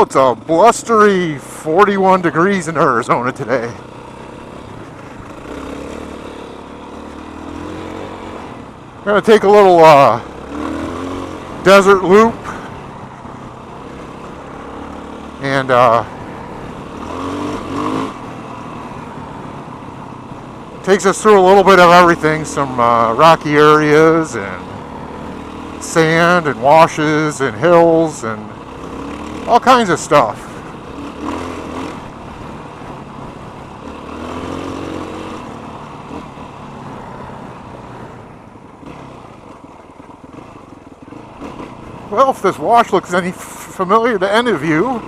it's a blustery 41 degrees in Arizona today. I'm going to take a little desert loop and takes us through a little bit of everything, some rocky areas and sand and washes and hills and all kinds of stuff. Well, if this wash looks any familiar to any of you,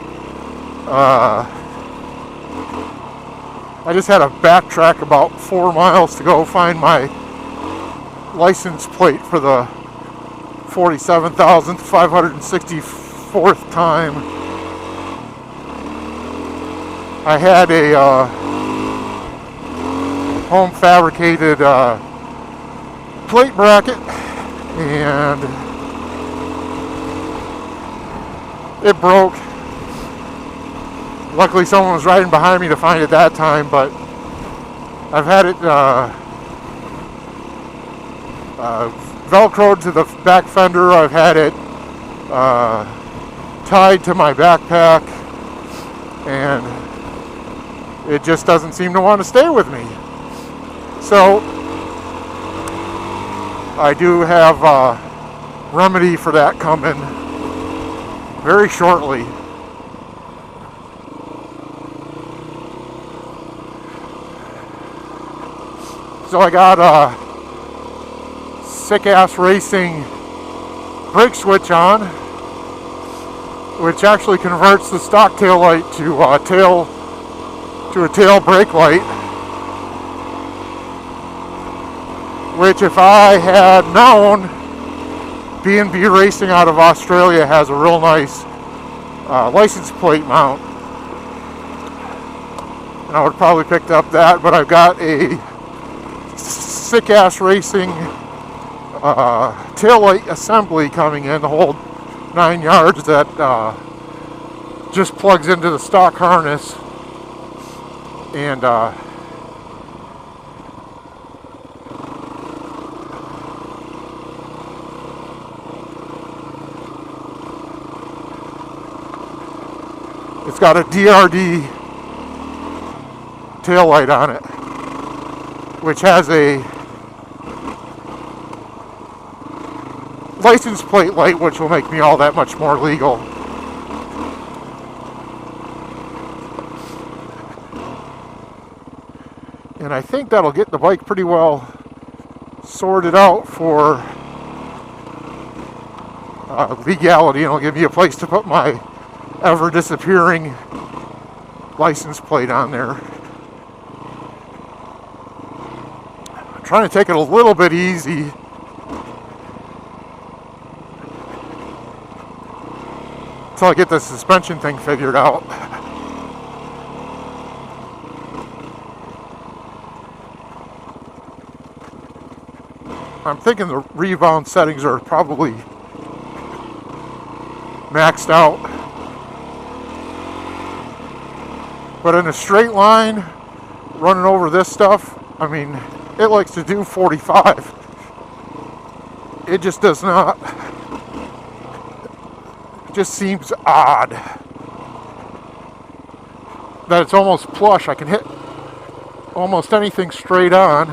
I just had to backtrack about 4 miles to go find my license plate for the 47,564th time. I had a home fabricated plate bracket, and it broke. Luckily someone was riding behind me to find it that time, but I've had it velcroed to the back fender. I've had it tied to my backpack, and it just doesn't seem to want to stay with me. So I do have a remedy for that coming very shortly. So I got a sick-ass racing brake switch on, which actually converts the stock tail light to a tail brake light. Which, if I had known, B&B Racing out of Australia has a real nice license plate mount, and I would have probably picked up that. But I've got a sick-ass racing tail light assembly coming in, the whole 9 yards, that just plugs into the stock harness, and it's got a DRD tail light on it, which has a license plate light, which will make me all that much more legal. And I think that'll get the bike pretty well sorted out for legality, and it'll give me a place to put my ever disappearing license plate on there. I'm trying to take it a little bit easy until I get the suspension thing figured out. I'm thinking the rebound settings are probably maxed out. But in a straight line, running over this stuff, I mean, it likes to do 45. It just does not. It just seems odd that it's almost plush. I can hit almost anything straight on.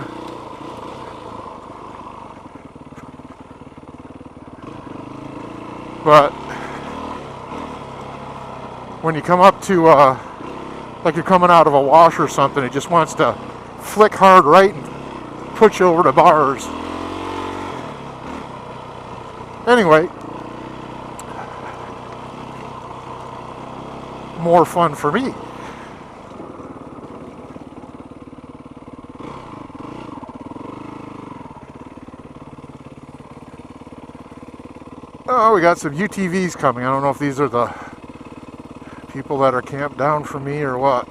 But when you come up to like you're coming out of a wash or something, it just wants to flick hard right and put you over the bars. Anyway, more fun for me. Oh, we got some UTVs coming. I don't know if these are the people that are camped down for me or what.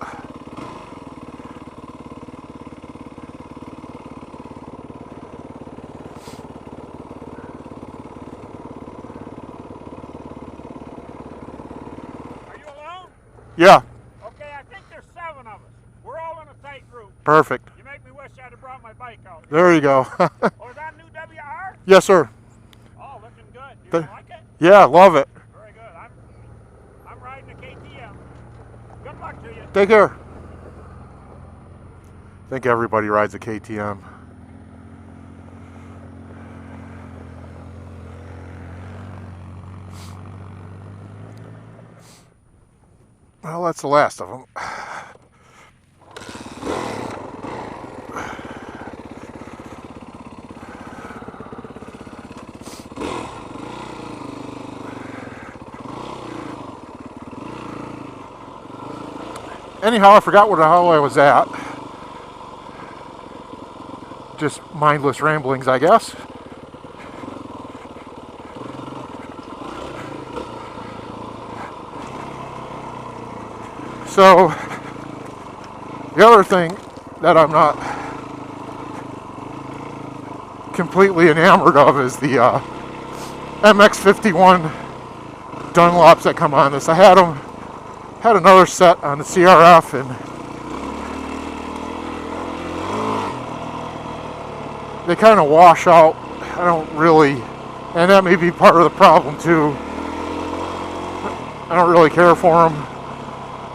Are you alive? Yeah. Okay, I think there's 7 of us. We're all in a tight group. Perfect. You make me wish I'd have brought my bike out. There you go. Oh, is that new WR? Yes, sir. Oh, looking good. Do you like it? Yeah, love it. Very good. I'm riding a KTM. Good luck to you. Take care. I think everybody rides a KTM. Well, that's the last of them. Anyhow, I forgot how I was at. Just mindless ramblings, I guess. So, the other thing that I'm not completely enamored of is the MX51 Dunlops that come on this. I had another set on the CRF, and they kind of wash out. I don't really, and that may be part of the problem too. I don't really care for them.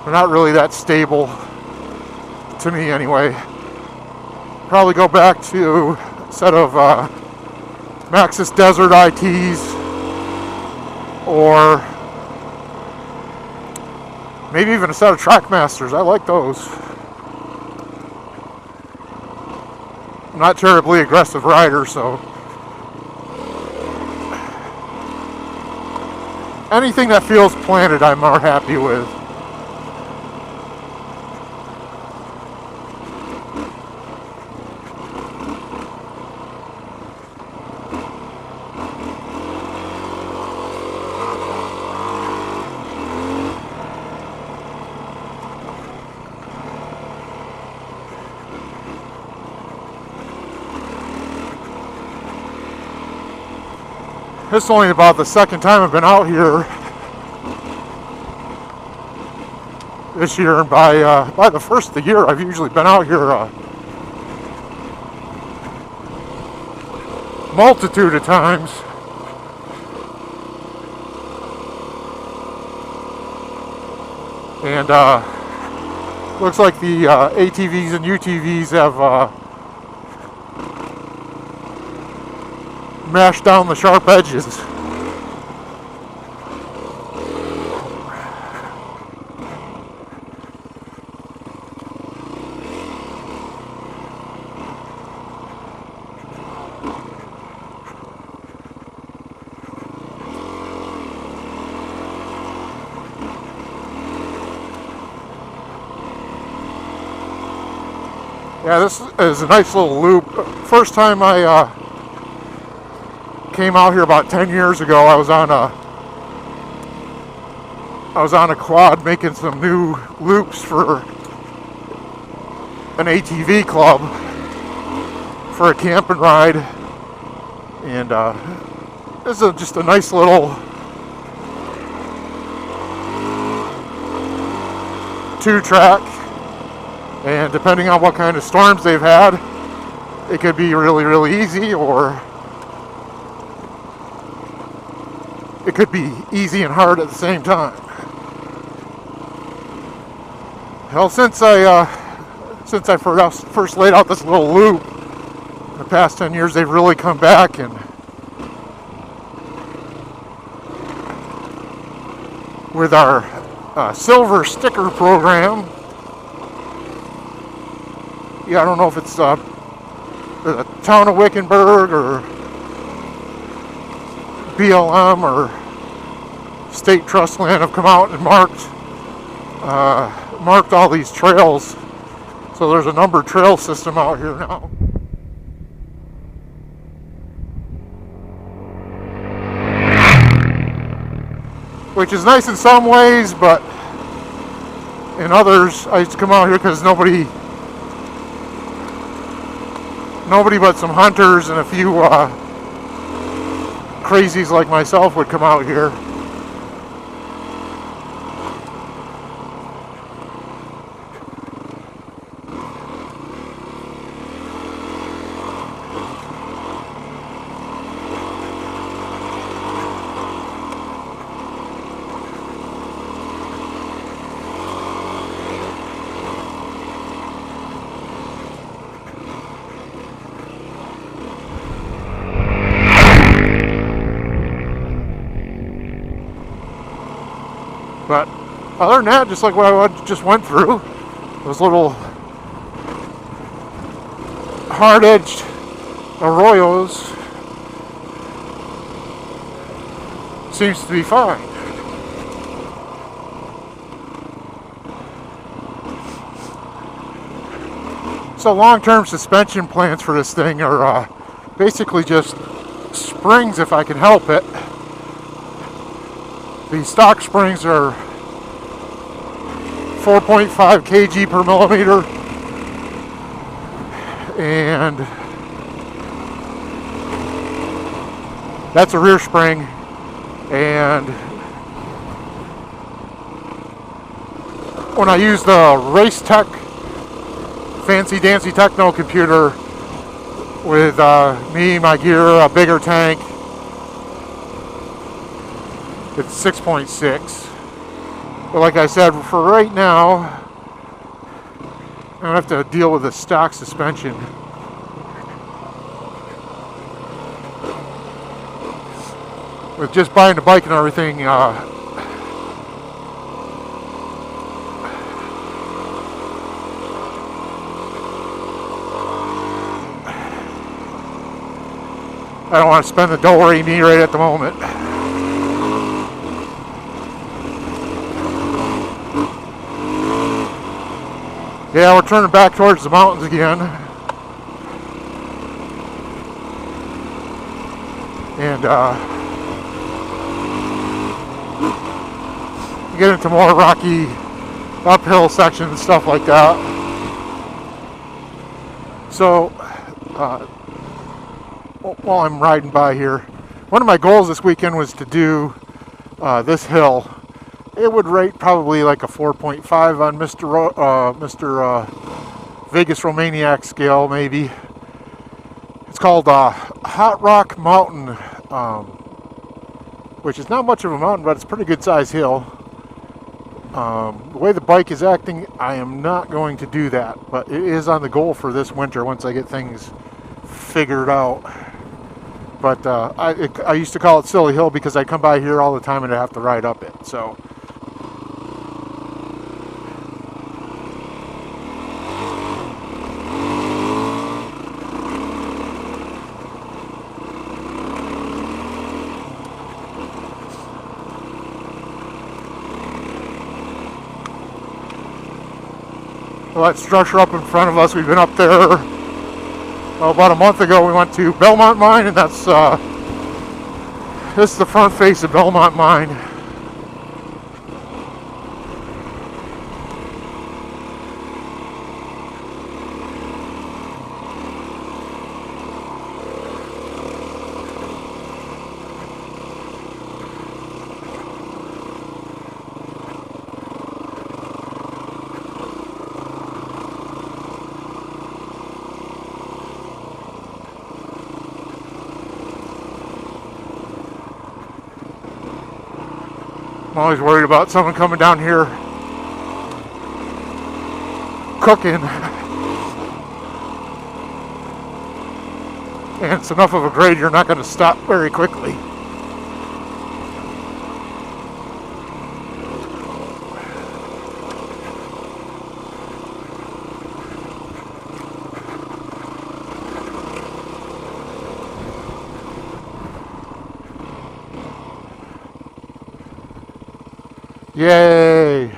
They're not really that stable to me anyway. Probably go back to a set of Maxxis Desert ITs, or maybe even a set of Trackmasters. I like those. I'm not terribly aggressive rider, so anything that feels planted I'm more happy with. This is only about the second time I've been out here this year, and by the first of the year, I've usually been out here a multitude of times. And looks like the ATVs and UTVs have mashed down the sharp edges. Yeah, this is a nice little loop. First time I came out here about 10 years ago, I was on a quad making some new loops for an ATV club for a camp and ride, and this is just a nice little 2-track, and depending on what kind of storms they've had, it could be really, really easy, or it could be easy and hard at the same time. Well, since I first laid out this little loop, in the past 10 years, they've really come back, and with our silver sticker program, yeah, I don't know if it's the town of Wickenburg or BLM or State Trust Land have come out and marked all these trails. So there's a numbered trail system out here now. Which is nice in some ways, but in others, I used to come out here because nobody but some hunters and a few crazies like myself would come out here. Other than that, just like what I just went through, those little hard-edged arroyos seems to be fine. So long-term suspension plans for this thing are basically just springs if I can help it. The stock springs are 4.5 kg per millimeter, and that's a rear spring. And when I use the Race Tech fancy dancy techno computer with me, my gear, a bigger tank, it's 6.6. But like I said, for right now, I'm gonna have to deal with the stock suspension. With just buying the bike and everything, I don't want to spend the dough me right at the moment. Yeah, we're turning back towards the mountains again. And get into more rocky uphill sections and stuff like that. So, while I'm riding by here, one of my goals this weekend was to do this hill. It would rate probably like a 4.5 on Mr. Vegas Romaniac scale, maybe. It's called Hot Rock Mountain, which is not much of a mountain, but it's a pretty good size hill. The way the bike is acting, I am not going to do that, but it is on the goal for this winter once I get things figured out. But I used to call it Silly Hill because I come by here all the time and I have to ride up it. So that structure up in front of us, we've been up there about a month ago. We went to Belmont Mine, and that's this is the front face of Belmont Mine. I'm always worried about someone coming down here cooking. And it's enough of a grade, you're not going to stop very quickly. Yay!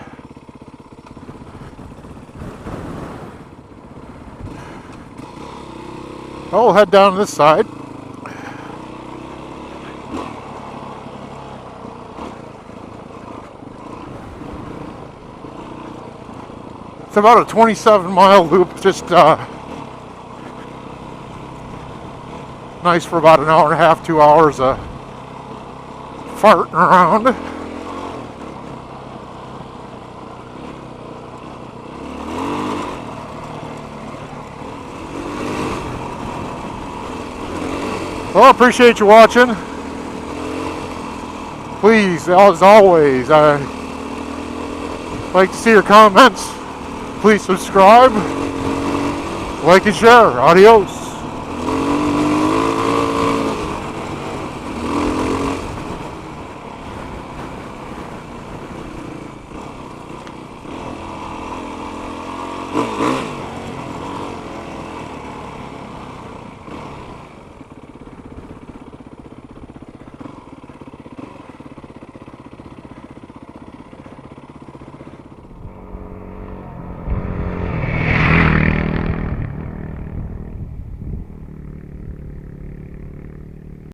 Oh, we'll head down this side. It's about a 27-mile loop, just nice for about an hour and a half, 2 hours of farting around. Well, I appreciate you watching. Please, as always, I'd like to see your comments. Please subscribe, like and share. Adios.